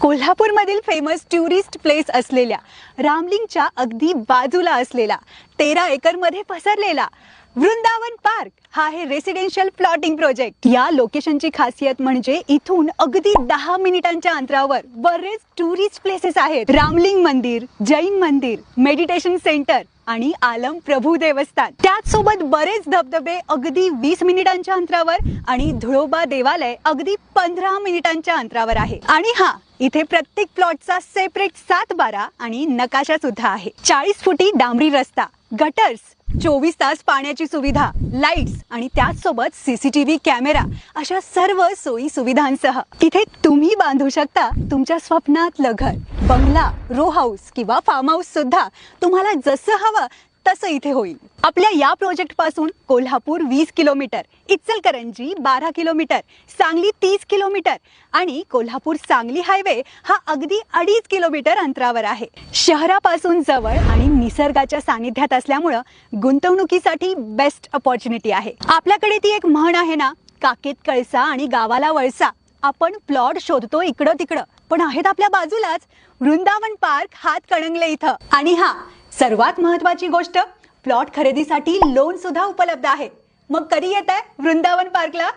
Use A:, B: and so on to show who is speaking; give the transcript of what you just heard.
A: कोल्हापूरमधील famous tourist place असलेल्या रामलिंगच्या अगदी बाजूला असलेला 13 एकरमध्ये पसरलेला वृंदावन पार्क हा आहे रेसिडेन्शियल प्लॉटिंग प्रोजेक्ट। या लोकेशनची खासियत म्हणजे इथून अगदी 10 मिनिटांच्या अंतरावर बरेच टुरिस्ट प्लेसेस आहेत। रामलिंग मंदिर, जैन मंदिर, मेडिटेशन सेंटर आणि आलम प्रभू देवस्थान, त्याच सोबत बरेच धबधबे अगदी 20 मिनिटांच्या अंतरावर आणि धुळोबा देवालय अगदी 15 मिनिटांच्या अंतरावर आहे। आणि हा इथे प्रत्येक प्लॉटचा सेपरेट 7-12 आणि नकाशा सुद्धा आहे। 40 फुटी डांबरी रस्ता, गटर्स, 24 तास पाण्याची सुविधा, लाईट्स आणि त्याच सोबत सीसीटीव्ही कॅमेरा अशा सर्व सोयी सुविधांसह इथे तुम्ही बांधू शकता तुमच्या स्वप्नातलं घर, बंगला, रो हाऊस किंवा फार्म हाऊस सुद्धा तुम्हाला जसं हवं तसं इथे होईल। आपल्या या प्रोजेक्ट पासून Kolhapur 20 kilometre, Ichalkaranji 12 kilometre, Sangli 30 kilometre आणि कोल्हापूर सांगली हायवे हा अगदी 2.5 किलोमीटर अंतरावर आहे। शहरापासून जवळ आणि निसर्गाच्या सानिध्यात असल्यामुळे गुंतवणुकीसाठी बेस्ट अपॉर्च्युनिटी आहे। आपल्याकडे ती एक म्हण आहे ना, काकेत कळसा आणि गावाला वळसा। आपण प्लॉट शोधतो इकडं तिकडं, पण आहेत आपल्या बाजूलाच वृंदावन पार्क हातकणंगले इथं। आणि हा सर्वात महत्त्वाची गोष्ट, प्लॉट खरेदीसाठी लोन सुद्धा उपलब्ध आहे। मग कधी येताय वृंदावन पार्कला?